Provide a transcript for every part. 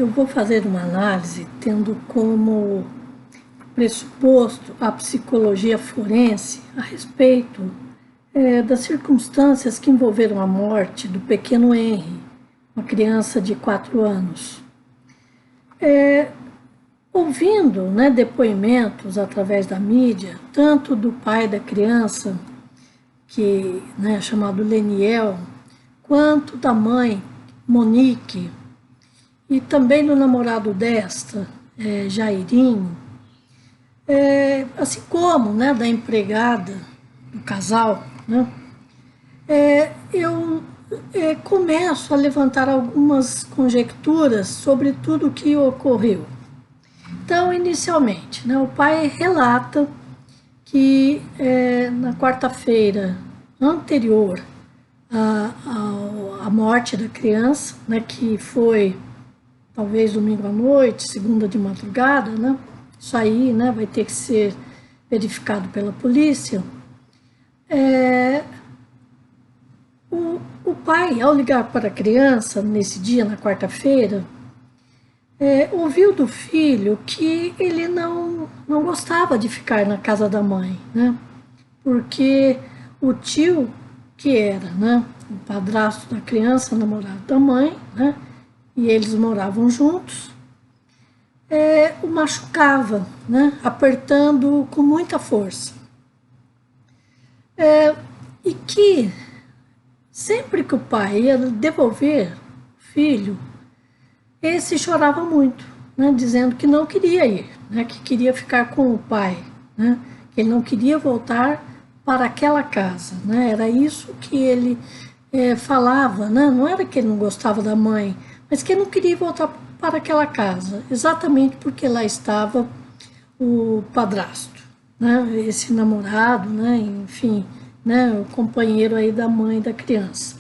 eu vou fazer uma análise tendo como pressuposto a psicologia forense a respeito das circunstâncias que envolveram a morte do pequeno Henry, uma criança de 4 anos. Ouvindo depoimentos através da mídia, tanto do pai da criança, que é chamado Leniel, quanto da mãe, Monique, e também do namorado desta, Jairinho, assim como da empregada do casal, eu começo a levantar algumas conjecturas sobre tudo o que ocorreu. Então, inicialmente, o pai relata que na quarta-feira anterior à morte da criança, que foi talvez domingo à noite, segunda de madrugada, isso aí vai ter que ser verificado pela polícia. O pai, ao ligar para a criança nesse dia, na quarta-feira, ouviu do filho que ele não gostava de ficar na casa da mãe, porque o tio, que era o padrasto da criança, namorado da mãe, e eles moravam juntos, o machucava, apertando com muita força. E que sempre que o pai ia devolver o filho, esse chorava muito, dizendo que não queria ir, que queria ficar com o pai, que ele não queria voltar para aquela casa. Era isso que ele falava, não era que ele não gostava da mãe, mas que ele não queria voltar para aquela casa, exatamente porque lá estava o padrasto, esse namorado, enfim, o companheiro aí da mãe da criança.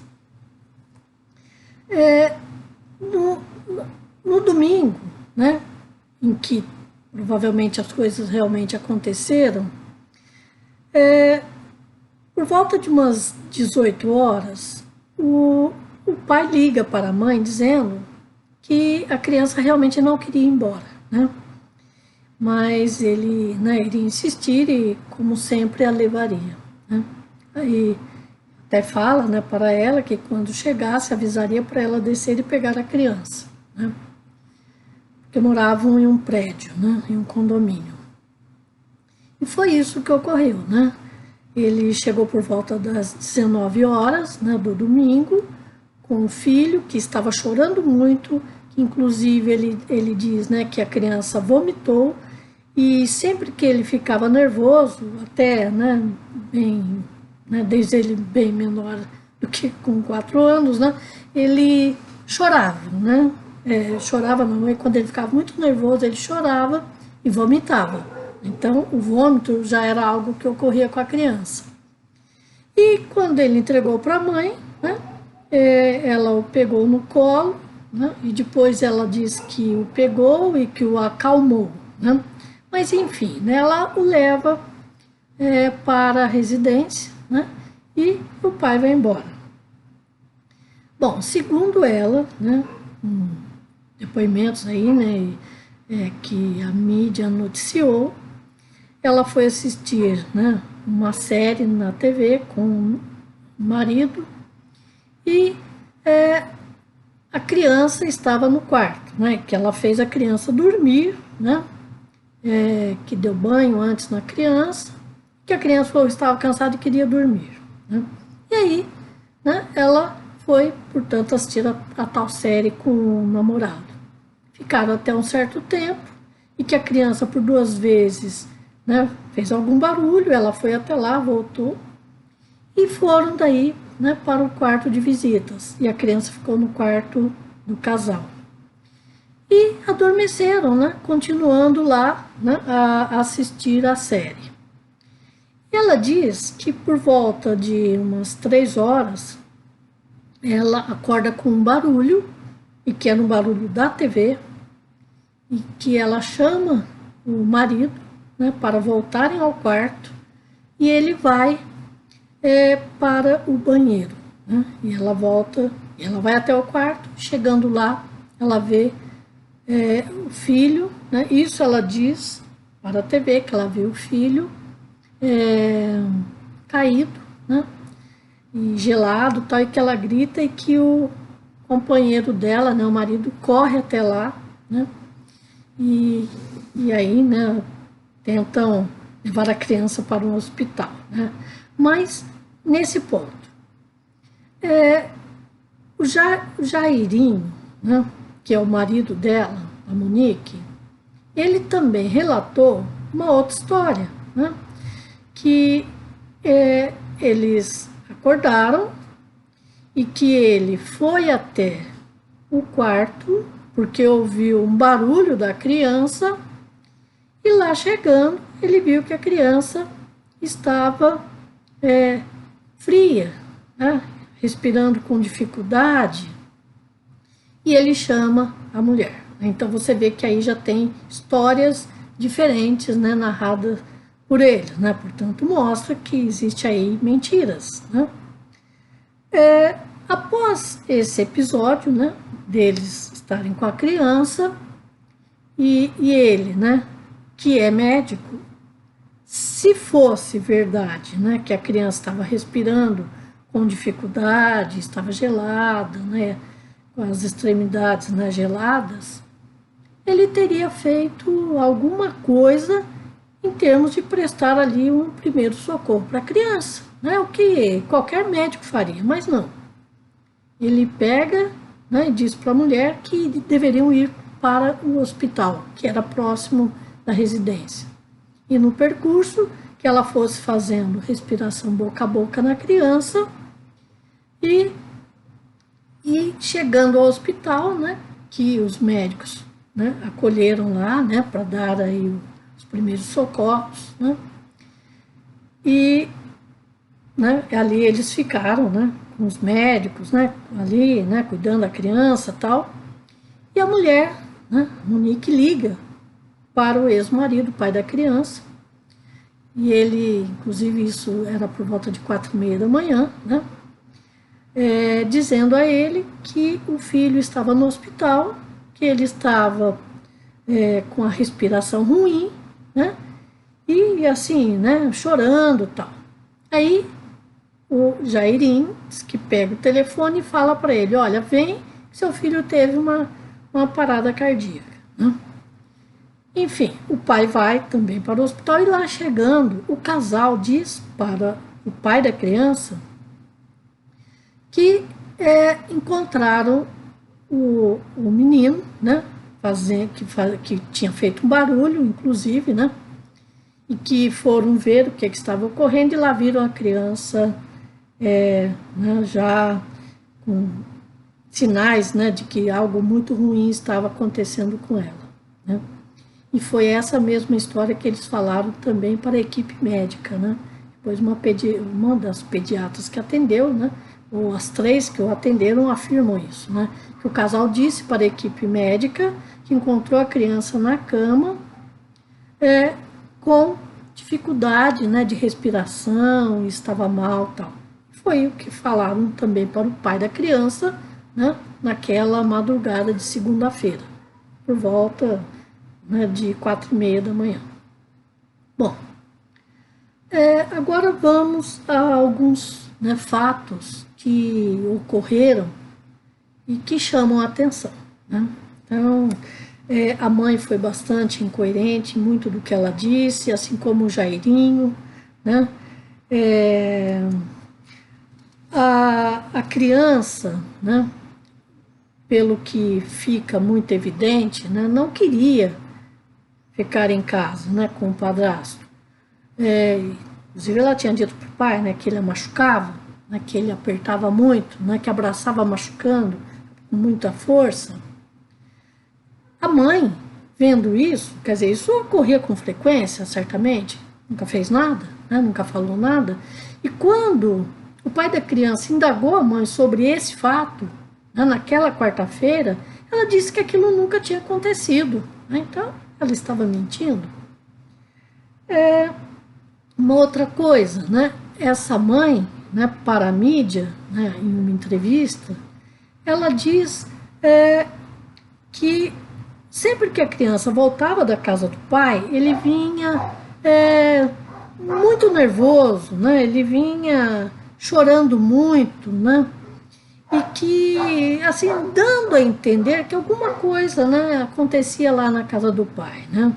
No domingo, em que provavelmente as coisas realmente aconteceram, por volta de umas 18 horas, o pai liga para a mãe dizendo que a criança realmente não queria ir embora, mas ele iria insistir e, como sempre, a levaria. Aí até fala para ela que quando chegasse avisaria para ela descer e pegar a criança, porque moravam em um prédio, em um condomínio. E foi isso que ocorreu, Ele chegou por volta das 19 horas do domingo, com o filho que estava chorando muito, que inclusive ele diz que a criança vomitou, e sempre que ele ficava nervoso, até bem, desde ele bem menor do que com 4 anos, ele chorava, chorava não, e quando ele ficava muito nervoso, ele chorava e vomitava. Então, o vômito já era algo que ocorria com a criança. E quando ele entregou para a mãe, ela o pegou no colo, e depois ela diz que o pegou e que o acalmou. Mas, enfim, ela o leva para a residência, e o pai vai embora. Bom, segundo ela, depoimentos aí, que a mídia noticiou, ela foi assistir uma série na TV com o marido e a criança estava no quarto, que ela fez a criança dormir, que deu banho antes na criança, que a criança falou que estava cansada e queria dormir. E aí ela foi, portanto, assistir a tal série com o namorado. Ficaram até um certo tempo e que a criança por 2 vezes fez algum barulho, ela foi até lá, voltou, e foram daí para o quarto de visitas, e a criança ficou no quarto do casal. E adormeceram, continuando lá a assistir a série. Ela diz que por volta de umas 3 horas, ela acorda com um barulho, e que era um barulho da TV, e que ela chama o marido para voltarem ao quarto, e ele vai para o banheiro. E ela volta, ela vai até o quarto, chegando lá, ela vê o filho, né? Isso ela diz para a TV, que ela viu o filho caído, né? E gelado, tal, e que ela grita e que o companheiro dela, né, o marido, corre até lá, né? E aí, né, tentam levar a criança para um hospital, né? Mas, nesse ponto, o Jairinho, né, que é o marido dela, a Monique, ele também relatou uma outra história, né, que eles acordaram e que ele foi até o quarto porque ouviu um barulho da criança e lá chegando ele viu que a criança estava fria, né, respirando com dificuldade, e ele chama a mulher. Então você vê que aí já tem histórias diferentes, né, narradas por ele, né? Portanto, mostra que existe aí mentiras, né? Após esse episódio, né, deles estarem com a criança e ele, né, que é médico, se fosse verdade, né, que a criança estava respirando com dificuldade, estava gelada, né, com as extremidades, né, geladas, ele teria feito alguma coisa em termos de prestar ali um primeiro socorro para a criança, né, o que qualquer médico faria, mas não. Ele pega, né, e diz para a mulher que deveriam ir para o hospital, que era próximo da residência. E no percurso, que ela fosse fazendo respiração boca a boca na criança e chegando ao hospital, né, que os médicos, né, acolheram lá, né, para dar aí os primeiros socorros, né, e, né, ali eles ficaram, né, com os médicos, né, ali, né, cuidando da criança e tal, e a mulher, né, Monique, liga para o ex-marido, pai da criança, e ele, inclusive isso era por volta de 4h30 da manhã, né, dizendo a ele que o filho estava no hospital, que ele estava com a respiração ruim, né, e assim, né, chorando e tal. Aí o Jairinho, que pega o telefone e fala para ele, olha, vem, seu filho teve uma parada cardíaca, né? Enfim, o pai vai também para o hospital e lá chegando, o casal diz para o pai da criança que encontraram o menino, né, que tinha feito um barulho, inclusive, né, e que foram ver o que estava ocorrendo e lá viram a criança né, já com sinais, né, de que algo muito ruim estava acontecendo com ela, né? E foi essa mesma história que eles falaram também para a equipe médica, né? Depois uma das pediatras que atendeu, né, ou as 3 que o atenderam afirmam isso, né? Que o casal disse para a equipe médica que encontrou a criança na cama com dificuldade, né, de respiração, estava mal, tal. Foi o que falaram também para o pai da criança, né, naquela madrugada de segunda-feira, por volta, né, de 4h30 da manhã. Bom, agora vamos a alguns, né, fatos que ocorreram e que chamam a atenção, né? Então, a mãe foi bastante incoerente em muito do que ela disse, assim como o Jairinho, né? A criança, né, pelo que fica muito evidente, né, não queria ficar em casa, né, com o padrasto. Inclusive ela tinha dito para o pai, né, que ele a machucava, né, que ele apertava muito, né, que abraçava machucando com muita força. A mãe, vendo isso, quer dizer, isso ocorria com frequência, certamente, nunca fez nada, né, nunca falou nada, e quando o pai da criança indagou a mãe sobre esse fato, né, naquela quarta-feira, ela disse que aquilo nunca tinha acontecido, né, então ela estava mentindo. Uma outra coisa, né, essa mãe, né, para a mídia, né, em uma entrevista, ela diz que sempre que a criança voltava da casa do pai, ele vinha muito nervoso, né? Ele vinha chorando muito, né? E que, assim, dando a entender que alguma coisa, né, acontecia lá na casa do pai, né?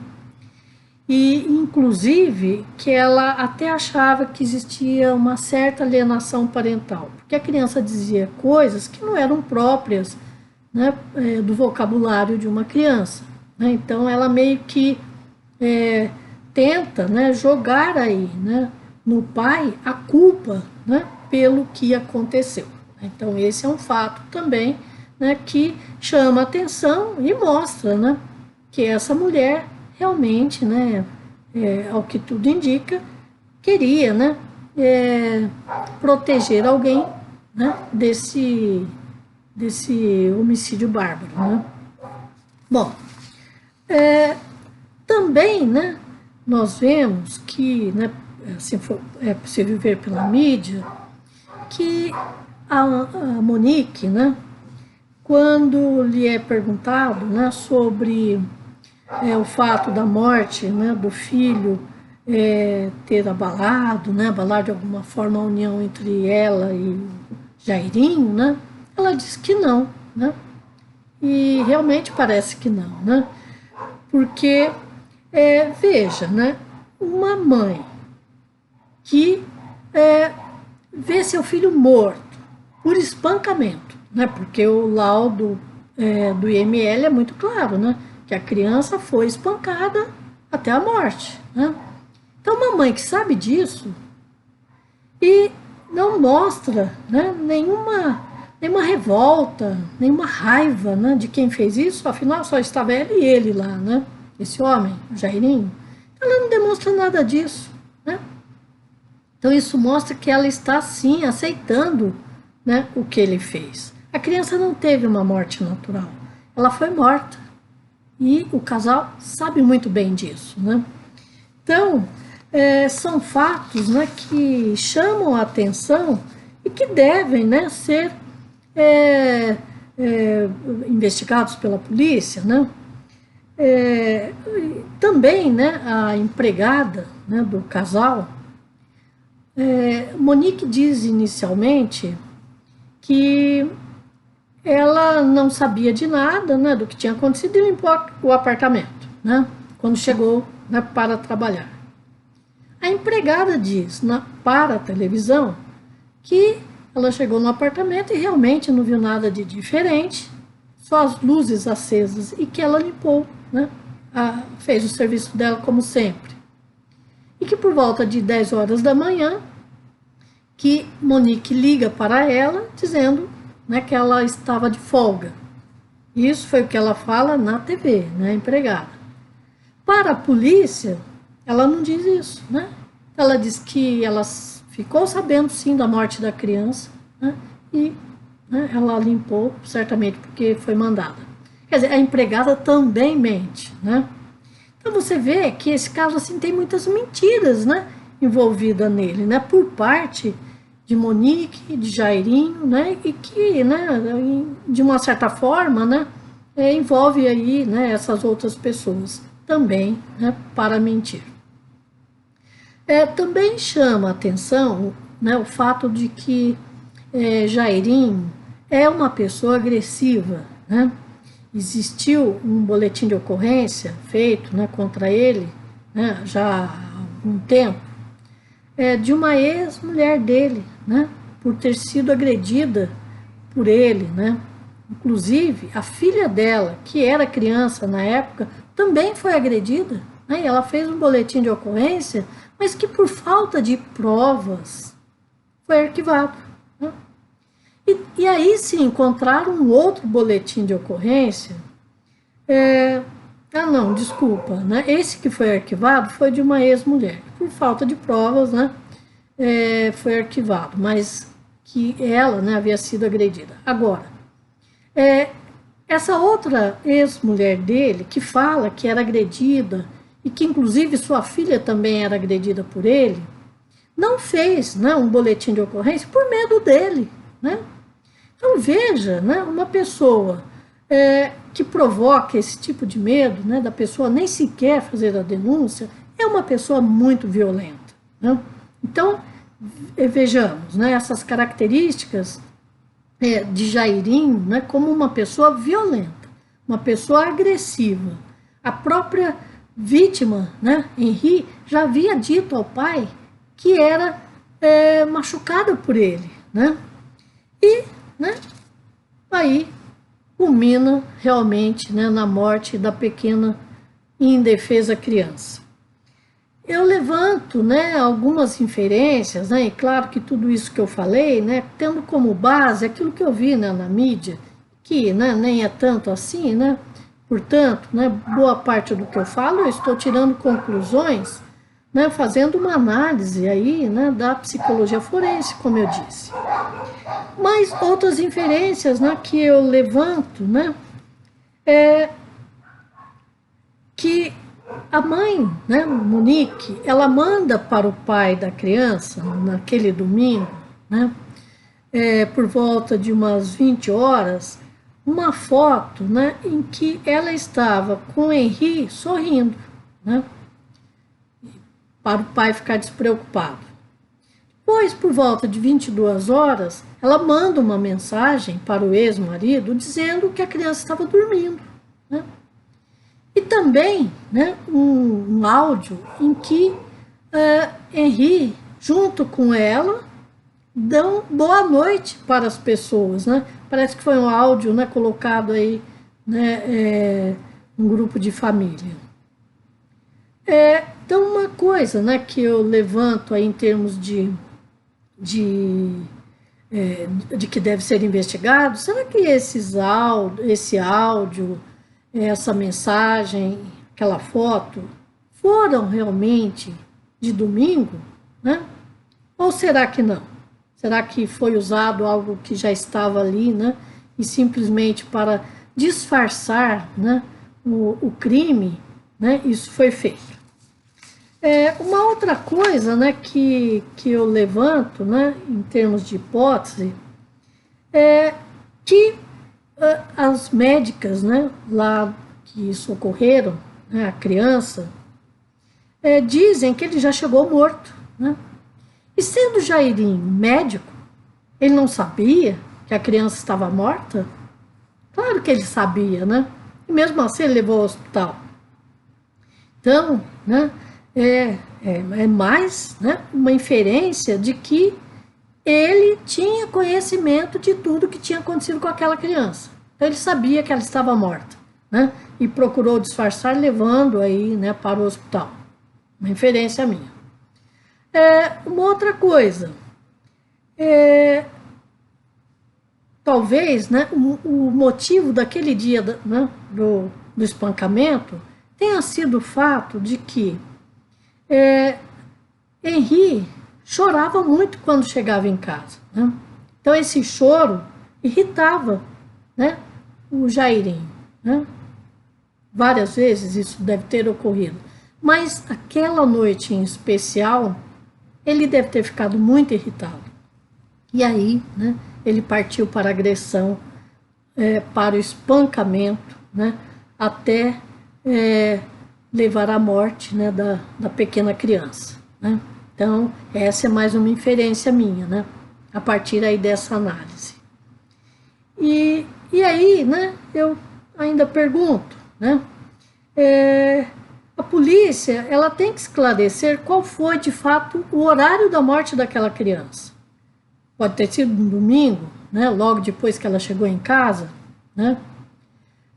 E, inclusive, que ela até achava que existia uma certa alienação parental, porque a criança dizia coisas que não eram próprias, né, do vocabulário de uma criança, né? Então, ela meio que tenta, né, jogar aí, né, no pai a culpa, né, pelo que aconteceu. Então, esse é um fato também, né, que chama atenção e mostra, né, que essa mulher realmente, né, ao que tudo indica, queria, né, proteger alguém, né, desse homicídio bárbaro, né. Bom, também, né, nós vemos que, né, assim, é possível ver pela mídia, que a Monique, né, quando lhe é perguntado, né, sobre o fato da morte, né, do filho ter abalado, né, abalar de alguma forma a união entre ela e o Jairinho, né, ela diz que não, né, e realmente parece que não, né, porque, veja, né, uma mãe que vê seu filho morto por espancamento, né, porque o laudo do IML é muito claro, né, que a criança foi espancada até a morte, né. Então, uma mãe que sabe disso e não mostra, né, nenhuma revolta, nenhuma raiva, né, de quem fez isso, afinal só estava ela e ele lá, né, esse homem, o Jairinho, ela não demonstra nada disso, né. Então isso mostra que ela está sim aceitando, né, o que ele fez. A criança não teve uma morte natural, ela foi morta e o casal sabe muito bem disso, né. Então, são fatos, né, que chamam a atenção e que devem, né, ser investigados pela polícia, né. Também, né, a empregada, né, do casal, Monique diz inicialmente que ela não sabia de nada, né, do que tinha acontecido e limpou o apartamento, né, quando chegou, né, para trabalhar. A empregada diz para a televisão que ela chegou no apartamento e realmente não viu nada de diferente, só as luzes acesas, e que ela limpou, né, fez o serviço dela como sempre. E que por volta de 10 horas da manhã, que Monique liga para ela dizendo, né, que ela estava de folga. Isso foi o que ela fala na TV, né, empregada. Para a polícia, ela não diz isso, né? Ela diz que ela ficou sabendo sim da morte da criança, né, e, né, ela limpou, certamente porque foi mandada. Quer dizer, a empregada também mente, né? Então você vê que esse caso assim tem muitas mentiras, né, envolvida nele, né, por parte de Monique, de Jairinho, né, e que, né, de uma certa forma, né, envolve aí, né, essas outras pessoas também, né, para mentir. Também chama a atenção, né, o fato de que Jairinho é uma pessoa agressiva, né. Existiu um boletim de ocorrência feito, né, contra ele, né, já há algum tempo, de uma ex-mulher dele, né, por ter sido agredida por ele, né. Inclusive, a filha dela, que era criança na época, também foi agredida, né, e ela fez um boletim de ocorrência, mas que por falta de provas foi arquivado, né. E aí se encontraram um outro boletim de ocorrência, não, desculpa, né, esse que foi arquivado foi de uma ex-mulher, por falta de provas, né, foi arquivado, mas que ela, né, havia sido agredida. Agora, essa outra ex-mulher dele, que fala que era agredida, e que inclusive sua filha também era agredida por ele, não fez, né, um boletim de ocorrência por medo dele, né. Então veja, né, uma pessoa que provoca esse tipo de medo, né, da pessoa nem sequer fazer a denúncia, é uma pessoa muito violenta, né? Então, vejamos, né, essas características de Jairinho, né, como uma pessoa violenta, uma pessoa agressiva. A própria vítima, né, Henri, já havia dito ao pai que era machucada por ele, né? E, né, aí culmina realmente, né, na morte da pequena e indefesa criança. Eu levanto, né, algumas inferências, né, e claro que tudo isso que eu falei, né, tendo como base aquilo que eu vi, né, na mídia, que, né, nem é tanto assim, né, portanto, né, boa parte do que eu falo eu estou tirando conclusões, né, fazendo uma análise aí, né, da psicologia forense, como eu disse. Mas outras inferências, né, que eu levanto, né, que a mãe, né, Monique, ela manda para o pai da criança, naquele domingo, né, por volta de umas 20 horas, uma foto, né, em que ela estava com o Henri sorrindo, né, para o pai ficar despreocupado. Depois, por volta de 22 horas, ela manda uma mensagem para o ex-marido dizendo que a criança estava dormindo, né? E também, né, um áudio em que Henri, junto com ela, dão boa noite para as pessoas, né? Parece que foi um áudio, né, colocado aí, né, um grupo de família. Então, uma coisa, né, que eu levanto aí em termos de que deve ser investigado, será que esse áudio, essa mensagem, aquela foto, foram realmente de domingo, né? Ou será que não? Será que foi usado algo que já estava ali, né? E simplesmente para disfarçar, né, o crime, né, isso foi feito? Uma outra coisa, né, que eu levanto, né, em termos de hipótese, é que as médicas, né, lá que socorreram, né, a criança, dizem que ele já chegou morto, né? E sendo Jairinho médico, ele não sabia que a criança estava morta? Claro que ele sabia, né? E mesmo assim ele levou ao hospital. Então, né, é mais, né, uma inferência de que ele tinha conhecimento de tudo que tinha acontecido com aquela criança. Então ele sabia que ela estava morta, né, e procurou disfarçar, levando aí, né, para o hospital. Uma inferência minha. Uma outra coisa, talvez, né, o motivo daquele dia, né, do espancamento tenha sido o fato de que Henri chorava muito quando chegava em casa, né? Então esse choro irritava, né, o Jairinho, né? Várias vezes isso deve ter ocorrido, mas aquela noite em especial ele deve ter ficado muito irritado. E aí, né, ele partiu para a agressão, para o espancamento, né, até levar à morte, né, da pequena criança, né? Então, essa é mais uma inferência minha, né, a partir aí dessa análise. E aí, né, eu ainda pergunto, né, a polícia, ela tem que esclarecer qual foi, de fato, o horário da morte daquela criança. Pode ter sido um domingo, né, logo depois que ela chegou em casa, né,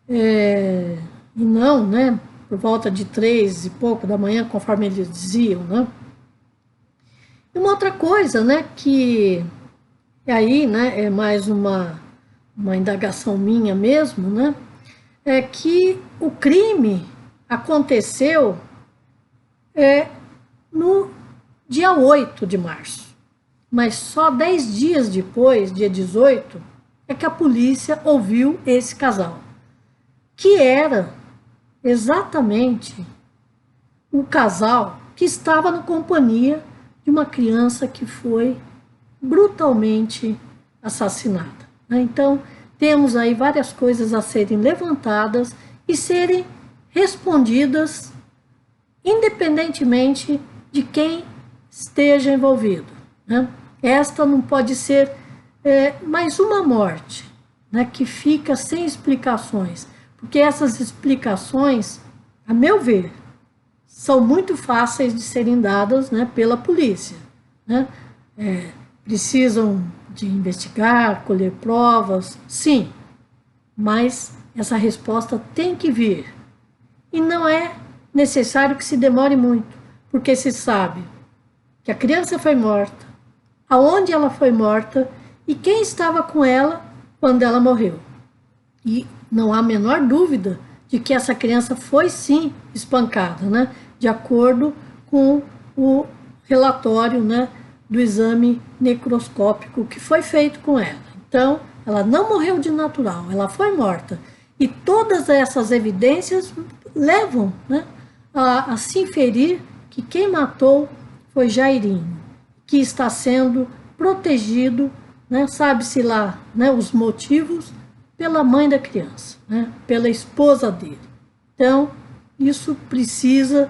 e não, né, por volta de 3 e pouco da manhã, conforme eles diziam, né. E uma outra coisa, né, que aí, né, é mais uma indagação minha mesmo, né, é que o crime aconteceu no dia 8 de março, mas só 10 dias depois, dia 18, é que a polícia ouviu esse casal, que era exatamente o casal que estava na companhia de uma criança que foi brutalmente assassinada, né? Então, temos aí várias coisas a serem levantadas e serem respondidas independentemente de quem esteja envolvido, né? Esta não pode ser mais uma morte, né, que fica sem explicações, porque essas explicações, a meu ver, são muito fáceis de serem dadas, né, pela polícia, né? Precisam de investigar, colher provas, sim, mas essa resposta tem que vir. E não é necessário que se demore muito, porque se sabe que a criança foi morta, aonde ela foi morta e quem estava com ela quando ela morreu. E não há a menor dúvida de que essa criança foi sim espancada, né? De acordo com o relatório, né, do exame necroscópico que foi feito com ela. Então, ela não morreu de natural, ela foi morta. E todas essas evidências levam, né, a se inferir que quem matou foi Jairinho, que está sendo protegido, né, sabe-se lá, né, os motivos, pela mãe da criança, né, pela esposa dele. Então, isso precisa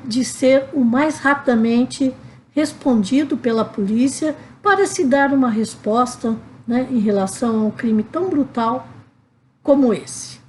de ser o mais rapidamente respondido pela polícia para se dar uma resposta, né, em relação a um crime tão brutal como esse.